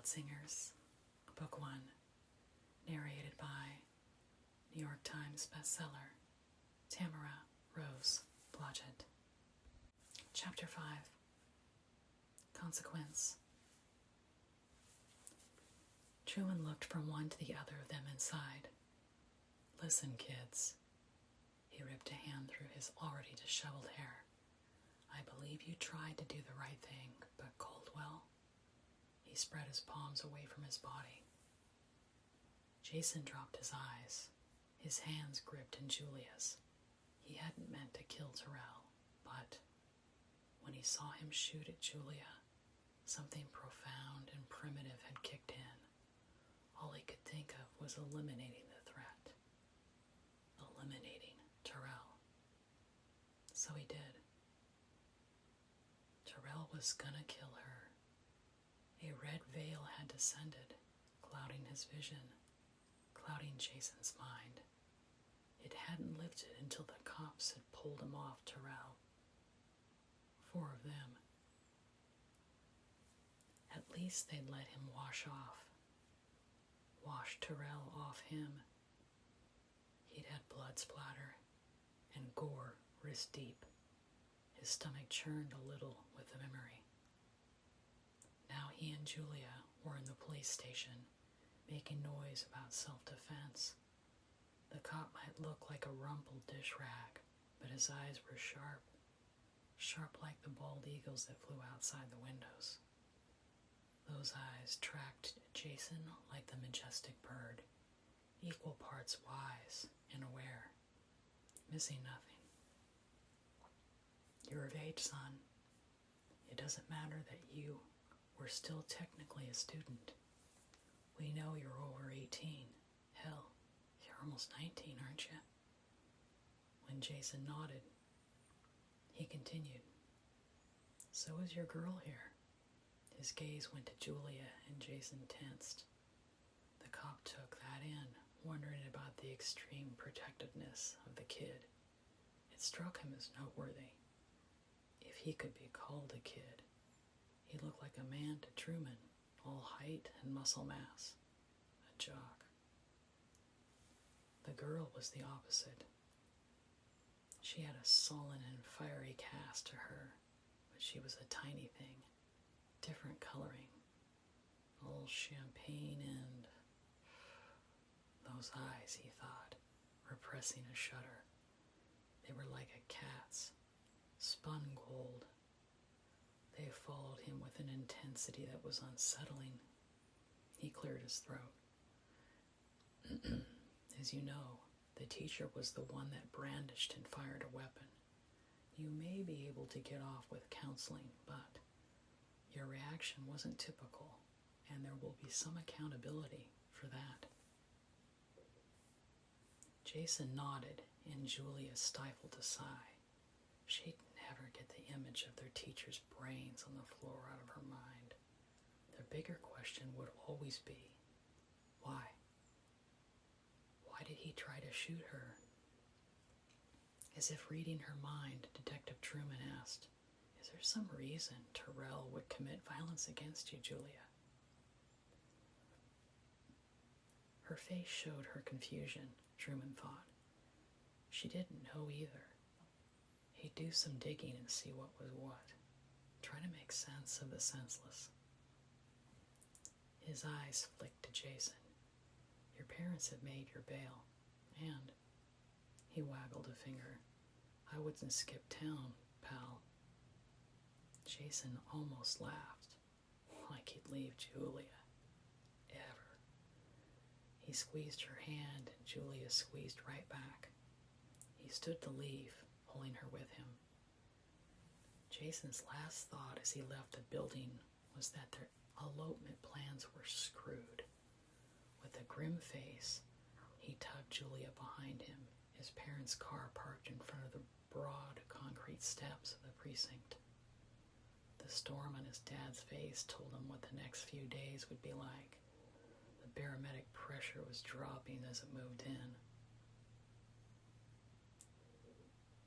Singers, Book 1, narrated by New York Times bestseller Tamara Rose Blodgett. Chapter 5, Consequence. Truman looked from one to the other of them and sighed. "Listen, kids." He ripped a hand through his already disheveled hair. "I believe you tried to do the right thing, but Caldwell..." He spread his palms away from his body. Jason dropped his eyes. His hands gripped in Julia's. He hadn't meant to kill Terrell, but when he saw him shoot at Julia, something profound and primitive had kicked in. All he could think of was eliminating the threat. Eliminating Terrell. So he did. Terrell was gonna kill her. A red veil had descended, clouding his vision, clouding Jason's mind. It hadn't lifted until the cops had pulled him off Terrell. 4 of them. At least they'd let him wash Terrell off him. He'd had blood splatter and gore wrist deep. His stomach churned a little with the memory. Now he and Julia were in the police station, making noise about self-defense. The cop might look like a rumpled dish rag, but his eyes were sharp like the bald eagles that flew outside the windows. Those eyes tracked Jason like the majestic bird, equal parts wise and aware, missing nothing. "You're of age, son. It doesn't matter that you were still technically a student. We know you're over 18. Hell, you're almost 19, aren't you?" When Jason nodded, he continued, "So is your girl here." His gaze went to Julia, and Jason tensed. The cop took that in, wondering about the extreme protectiveness of the kid. It struck him as noteworthy. If he could be called a kid, he looked like a man to Truman, all height and muscle mass, a jock. The girl was the opposite. She had a sullen and fiery cast to her, but she was a tiny thing, different coloring, all champagne and... Those eyes, he thought, repressing a shudder. They were like a cat's, spun gold. They followed him with an intensity that was unsettling. He cleared his throat. "As you know, the teacher was the one that brandished and fired a weapon. You may be able to get off with counseling, but your reaction wasn't typical, and there will be some accountability for that." Jason nodded, and Julia stifled a sigh. She'd never get the image of their teacher's brains on the floor out of her mind. The bigger question would always be, why? Why did he try to shoot her? As if reading her mind, Detective Truman asked, "Is there some reason Terrell would commit violence against you, Julia?" Her face showed her confusion, Truman thought. She didn't know either. He'd do some digging and see what was what, try to make sense of the senseless. His eyes flicked to Jason. "Your parents have made your bail, and..." He waggled a finger. "I wouldn't skip town, pal." Jason almost laughed, like he'd leave Julia. Ever. He squeezed her hand, and Julia squeezed right back. He stood to leave, pulling her with him. Jason's last thought as he left the building was that their elopement plans were screwed. With a grim face, he tugged Julia behind him, his parents' car parked in front of the broad concrete steps of the precinct. The storm on his dad's face told him what the next few days would be like. The barometric pressure was dropping as it moved in.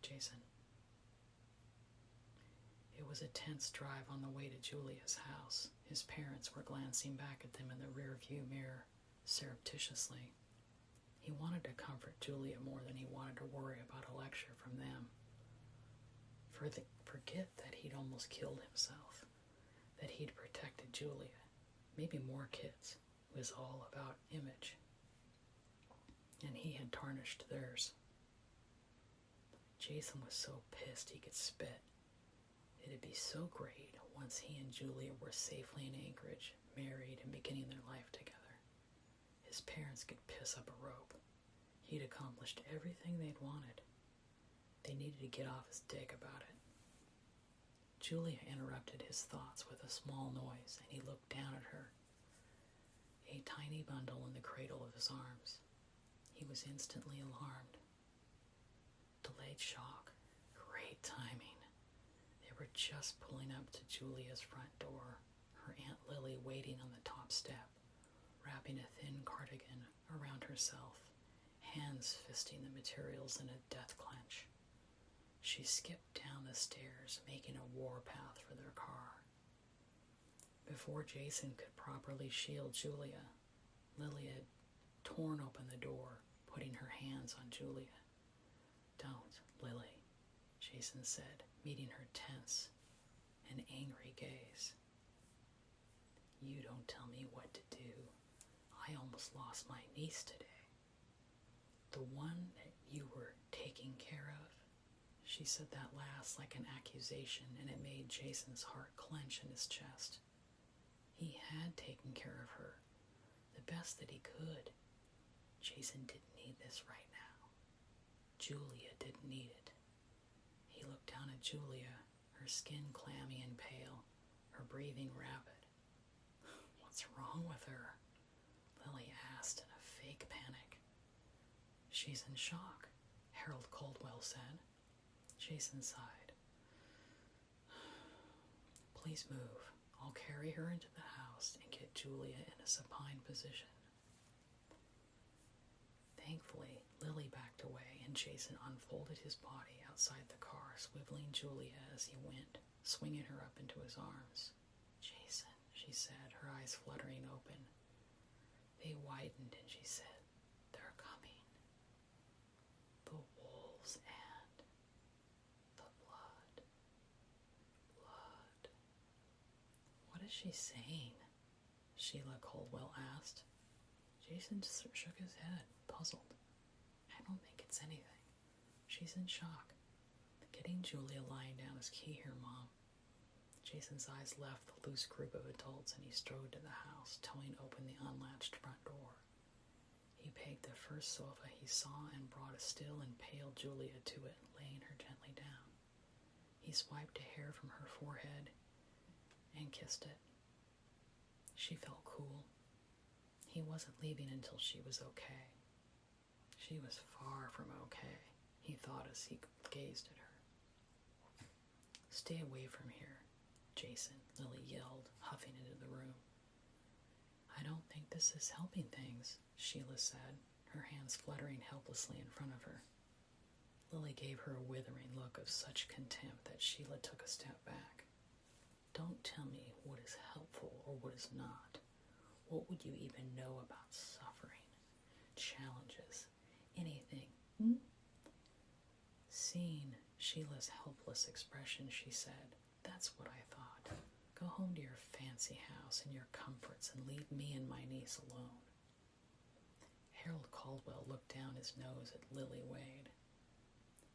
"Jason." It was a tense drive on the way to Julia's house. His parents were glancing back at them in the rear-view mirror, surreptitiously. He wanted to comfort Julia more than he wanted to worry about a lecture from them. Forget that he'd almost killed himself, that he'd protected Julia, maybe more kids. It was all about image. And he had tarnished theirs. Jason was so pissed he could spit. It'd be so great once he and Julia were safely in Anchorage, married and beginning their life together. His parents could piss up a rope. He'd accomplished everything they'd wanted. They needed to get off his dick about it. Julia interrupted his thoughts with a small noise, and he looked down at her. A tiny bundle in the cradle of his arms. He was instantly alarmed. Delayed shock. Great timing. They were just pulling up to Julia's front door, her Aunt Lily waiting on the top step, wrapping a thin cardigan around herself, hands fisting the materials in a death clench. She skipped down the stairs, making a warpath for their car. Before Jason could properly shield Julia, Lily had torn open the door, putting her hands on Julia. "Don't, Lily," Jason said, meeting her tense and angry gaze. "You don't tell me what to do. I almost lost my niece today." "The one that you were taking care of?" She said that last like an accusation, and it made Jason's heart clench in his chest. He had taken care of her, the best that he could. Jason didn't need this right now. Julia didn't need it. He looked down at Julia, her skin clammy and pale, her breathing rapid. "What's wrong with her?" Lily asked in a fake panic. "She's in shock," Harold Caldwell said. Jason sighed. "Please move. I'll carry her into the house and get Julia in a supine position." Thankfully, Lily backed away, and Jason unfolded his body outside the car, swiveling Julia as he went, swinging her up into his arms. "Jason," she said, her eyes fluttering open. They widened, and she said, "They're coming. The wolves and the blood. Blood." "What is she saying?" Sheila Caldwell asked. Jason shook his head, puzzled. "I don't think it's anything. She's in shock. Getting Julia lying down is key here, Mom." Jason's eyes left the loose group of adults, and he strode to the house, towing open the unlatched front door. He pegged the first sofa he saw and brought a still and pale Julia to it, laying her gently down. He swiped a hair from her forehead and kissed it. She felt cool. He wasn't leaving until she was okay. She was far from okay, he thought as he gazed at her. "Stay away from here, Jason," Lily yelled, huffing into the room. "I don't think this is helping things," Sheila said, her hands fluttering helplessly in front of her. Lily gave her a withering look of such contempt that Sheila took a step back. "Don't tell me what is helpful or what is not. What would you even know about suffering, challenges, anything?" Seeing Sheila's helpless expression, she said, "That's what I thought. Go home to your fancy house and your comforts and leave me and my niece alone." Harold Caldwell looked down his nose at Lily Wade.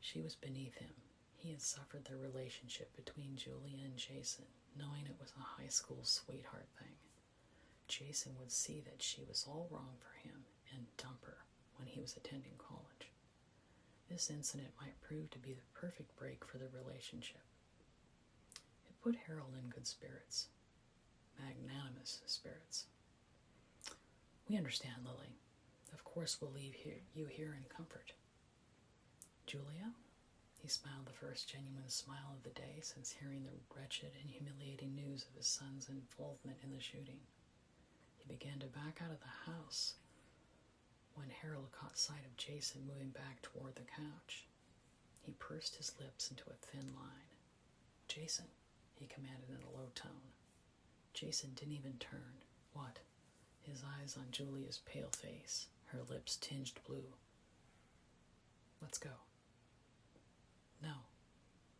She was beneath him. He had suffered the relationship between Julia and Jason, knowing it was a high school sweetheart thing. Jason would see that she was all wrong for him and dump her when he was attending college. This incident might prove to be the perfect break for the relationship. It put Harold in good spirits, magnanimous spirits. "We understand, Lily. Of course we'll leave you here in comfort." "Julia?" He smiled the first genuine smile of the day since hearing the wretched and humiliating news of his son's involvement in the shooting. He began to back out of the house when Harold caught sight of Jason moving back toward the couch. He pursed his lips into a thin line. "Jason, he commanded in a low tone. Jason didn't even turn. What? His eyes on Julia's pale face, her lips tinged blue. Let's go. No,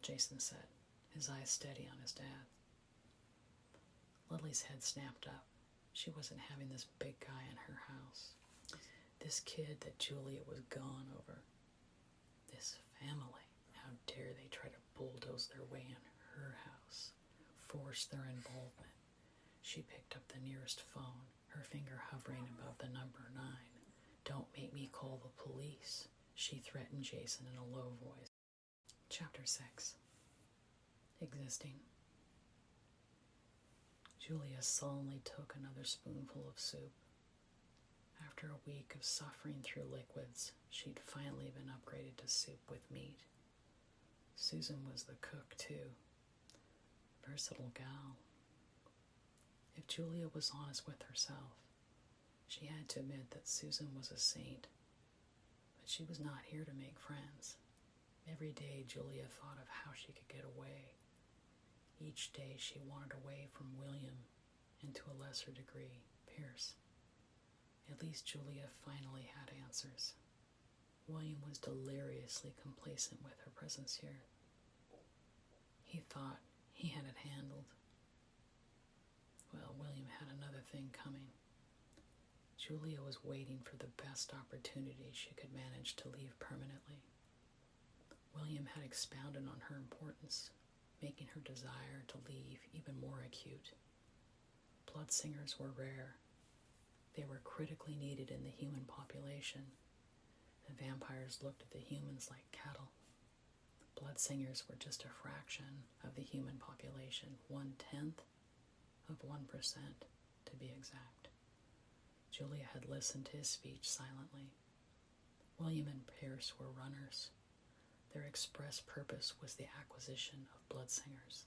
Jason said, his eyes steady on his dad. Lily's head snapped up. She wasn't having this big guy in her house. This kid that Julia was gone over. This family. How dare they try to bulldoze their way in her house, force their involvement. She picked up the nearest phone, her finger hovering above the number 9. Don't make me call the police, she threatened Jason in a low voice. Chapter 6. Existing. Julia sullenly took another spoonful of soup. After a week of suffering through liquids, she'd finally been upgraded to soup with meat. Susan was the cook, too. Versatile gal. If Julia was honest with herself, she had to admit that Susan was a saint. But she was not here to make friends. Every day Julia thought of how she could get away. Each day she wanted away from William, and to a lesser degree, Pierce. At least Julia finally had answers. William was deliriously complacent with her presence here. He thought he had it handled. Well, William had another thing coming. Julia was waiting for the best opportunity she could manage to leave permanently. William had expounded on her importance, making her desire to leave even more acute. Blood singers were rare. They were critically needed in the human population. The vampires looked at the humans like cattle. Blood singers were just a fraction of the human population, 1/10 of 1%, to be exact. Julia had listened to his speech silently. William and Pierce were runners. Their express purpose was the acquisition of blood singers.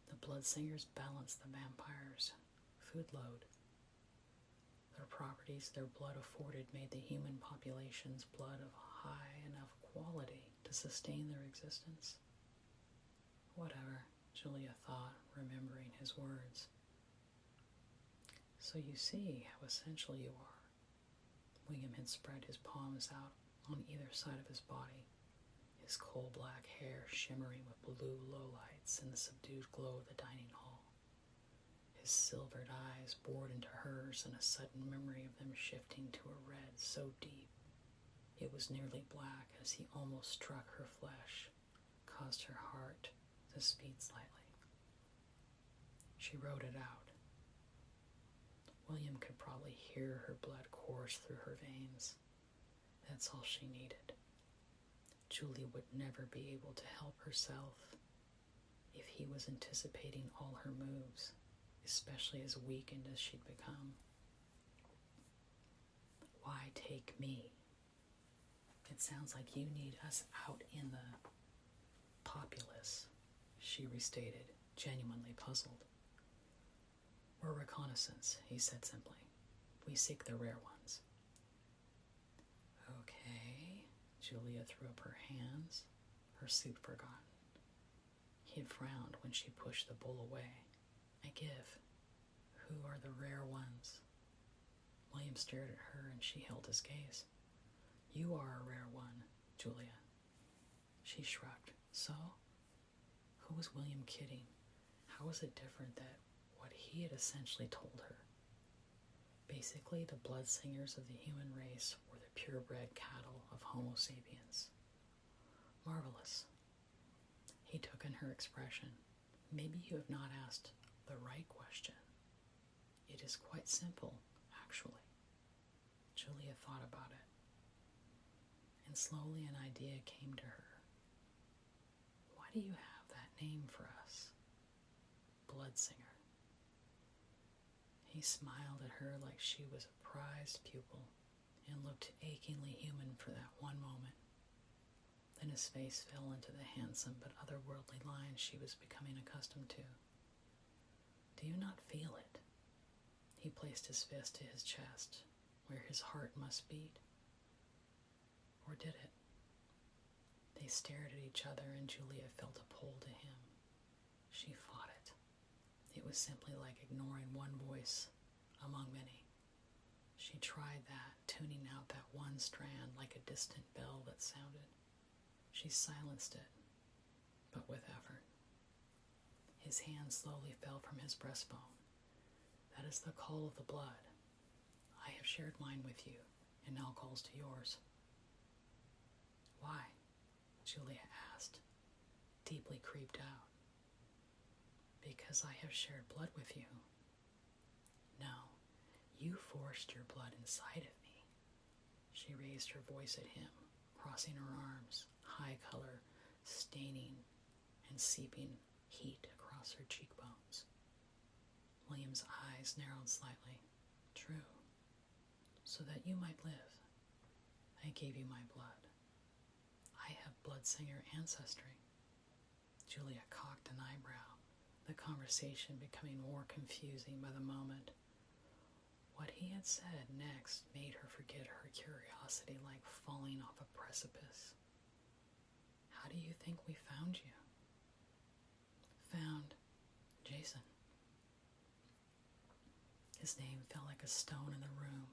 The blood singers balanced the vampires' food load. Their properties their blood afforded made the human population's blood of high enough quality to sustain their existence. Whatever, Julia thought, remembering his words. So you see how essential you are. William had spread his palms out on either side of his body, his coal-black hair shimmering with blue lowlights in the subdued glow of the dining hall. His silvered eyes bored into hers, and a sudden memory of them shifting to a red so deep it was nearly black as he almost struck her flesh, caused her heart to speed slightly. She wrote it out. William could probably hear her blood course through her veins. That's all she needed. Julia would never be able to help herself if he was anticipating all her moves, especially as weakened as she'd become. Why take me? It sounds like you need us out in the populace, she restated, genuinely puzzled. We're reconnaissance, he said simply. We seek the rare ones. Okay, Julia threw up her hands, her suit forgotten. He had frowned when she pushed the bowl away. I give. Who are the rare ones? William stared at her and she held his gaze. You are a rare one, Julia. She shrugged. So? Who was William kidding? How was it different that what he had essentially told her? Basically, the blood singers of the human race were the purebred cattle of Homo sapiens. Marvelous. He took in her expression. Maybe you have not asked the right question. It is quite simple, actually. Julia thought about it, and slowly an idea came to her. Why do you have that name for us? Blood singer. He smiled at her like she was a prized pupil and looked achingly human for that one moment. Then his face fell into the handsome but otherworldly lines she was becoming accustomed to. Do you not feel it? He placed his fist to his chest, where his heart must beat. Or did it? They stared at each other and Julia felt a pull to him. She fought It was simply like ignoring one voice among many. She tried that, tuning out that one strand like a distant bell that sounded. She silenced it, but with effort. His hand slowly fell from his breastbone. That is the call of the blood. I have shared mine with you, and now calls to yours. Why? Julia asked, deeply creeped out. Because I have shared blood with you. No, you forced your blood inside of me. She raised her voice at him, crossing her arms, high color, staining and seeping heat across her cheekbones. William's eyes narrowed slightly. True. So that you might live, I gave you my blood. I have bloodsinger ancestry. Julia cocked an eyebrow, the conversation becoming more confusing by the moment. What he had said next made her forget her curiosity like falling off a precipice. How do you think we found you? Found Jason. His name fell like a stone in the room,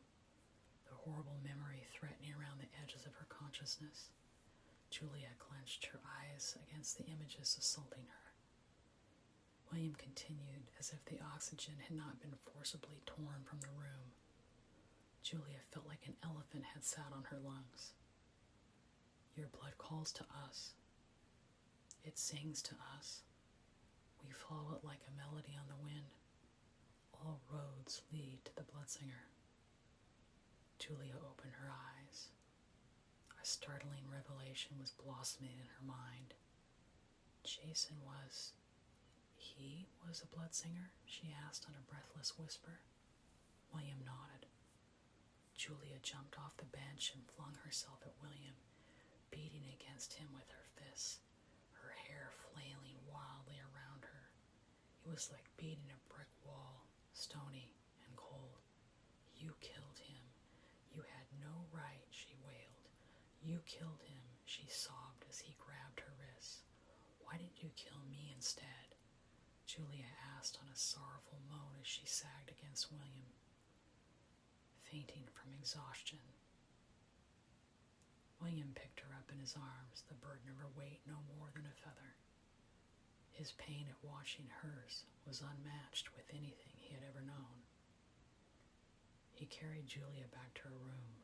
the horrible memory threatening around the edges of her consciousness. Julia clenched her eyes against the images assaulting her. William continued as if the oxygen had not been forcibly torn from the room. Julia felt like an elephant had sat on her lungs. Your blood calls to us. It sings to us. We follow it like a melody on the wind. All roads lead to the bloodsinger. Julia opened her eyes. A startling revelation was blossoming in her mind. Jason was... He was a bloodsinger? She asked in a breathless whisper. William nodded. Julia jumped off the bench and flung herself at William, beating against him with her fists, her hair flailing wildly around her. It was like beating a brick wall, stony and cold. You killed him. You had no right, she wailed. You killed him, she sobbed as he grabbed her wrists. Why didn't you kill me instead? Julia asked on a sorrowful moan as she sagged against William, fainting from exhaustion. William picked her up in his arms, the burden of her weight no more than a feather. His pain at watching hers was unmatched with anything he had ever known. He carried Julia back to her room.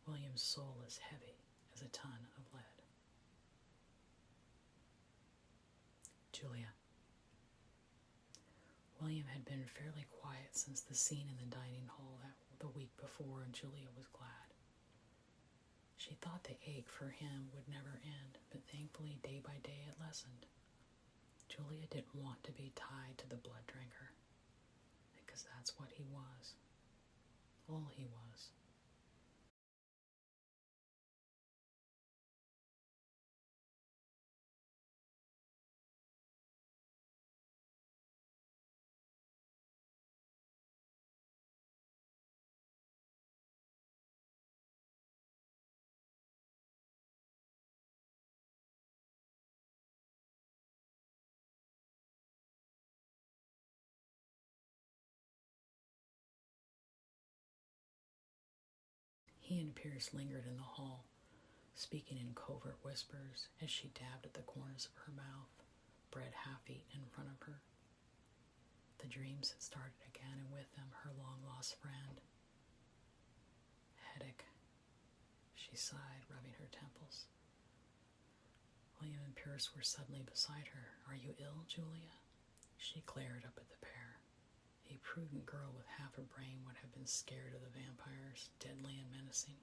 William's soul as heavy as a ton of lead. Julia. William had been fairly quiet since the scene in the dining hall the week before, and Julia was glad. She thought the ache for him would never end, but thankfully day by day it lessened. Julia didn't want to be tied to the blood drinker, because that's what he was. All he was. He and Pierce lingered in the hall, speaking in covert whispers as she dabbed at the corners of her mouth, bread half-eaten in front of her. The dreams had started again, and with them her long-lost friend. Headache, she sighed, rubbing her temples. William and Pierce were suddenly beside her. Are you ill, Julia? She glared up at the pair. A prudent girl with half a brain would have been scared of the vampires, deadly and menacing.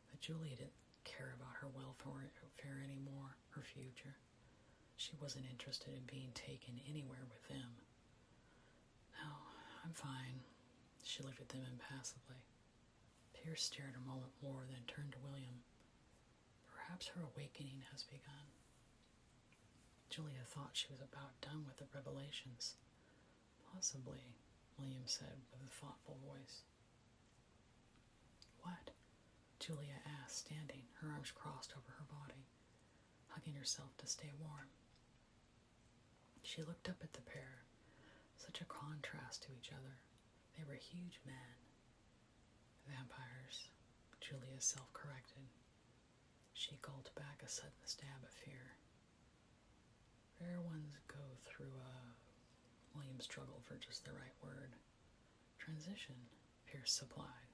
But Julia didn't care about her welfare anymore, her future. She wasn't interested in being taken anywhere with them. No, I'm fine. She looked at them impassively. Pierce stared a moment more, then turned to William. Perhaps her awakening has begun. Julia thought she was about done with the revelations. Possibly, William said with a thoughtful voice. What? Julia asked, standing, her arms crossed over her body, hugging herself to stay warm. She looked up at the pair. such a contrast to each other. They were huge men. Vampires, Julia self-corrected. She gulped back a sudden stab of fear. Rare ones go through a... William struggled for just the right word. Transition, Pierce supplied.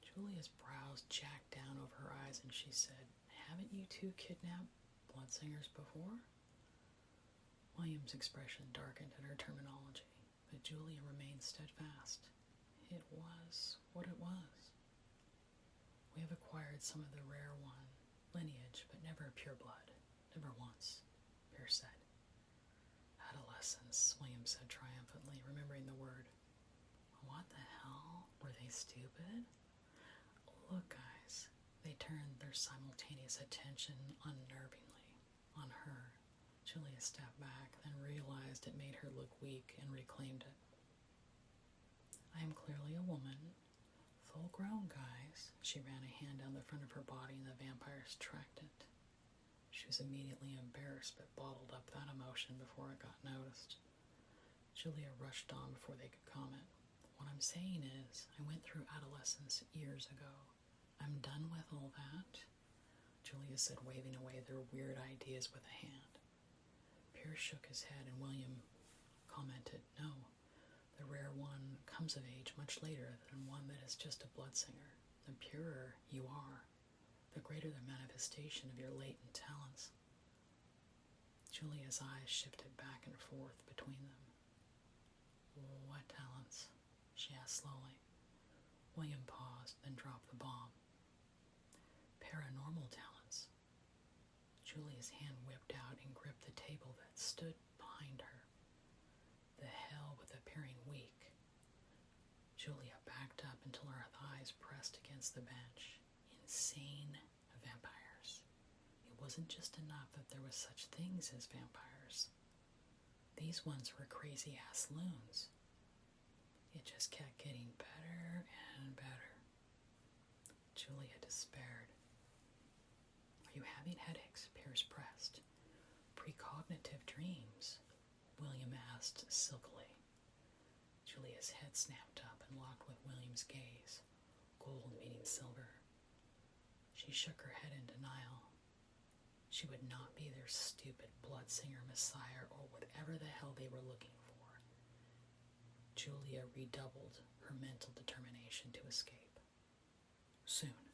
Julia's brows jacked down over her eyes and she said, "Haven't you two kidnapped bloodsingers before?" William's expression darkened at her terminology, but Julia remained steadfast. It was what it was. We have acquired some of the rare one lineage, but never pure blood. Never once, Pierce said. Adolescence, William said triumphantly, remembering the word. What the hell? Were they stupid? Look, guys. They turned their simultaneous attention unnervingly on her. Julia stepped back, then realized it made her look weak and reclaimed it. I am clearly a woman. Full grown, guys. She ran a hand down the front of her body and the vampires tracked it. She was immediately embarrassed but bottled up that emotion before it got noticed. Julia rushed on before they could comment. What I'm saying is, I went through adolescence years ago. I'm done with all that, Julia said, waving away their weird ideas with a hand. Pierce shook his head and William commented, no, the rare one comes of age much later than one that is just a bloodsinger. The purer you are, the greater the manifestation of your latent talents. Julia's eyes shifted back and forth between them. What talents? She asked slowly. William paused, then dropped the bomb. Paranormal talents. Julia's hand whipped out and gripped the table that stood behind her. The hell with appearing weak. Julia backed up until her thighs pressed against the bench. Insane vampires. It wasn't just enough that there was such things as vampires. These ones were crazy-ass loons. It just kept getting better and better. Julia despaired. Are you having headaches? Pierce pressed. Precognitive dreams? William asked silkily. Julia's head snapped up and locked with William's gaze, gold meeting silver. She shook her head in denial. She would not be their stupid bloodsinger messiah or whatever the hell they were looking for. Julia redoubled her mental determination to escape. Soon.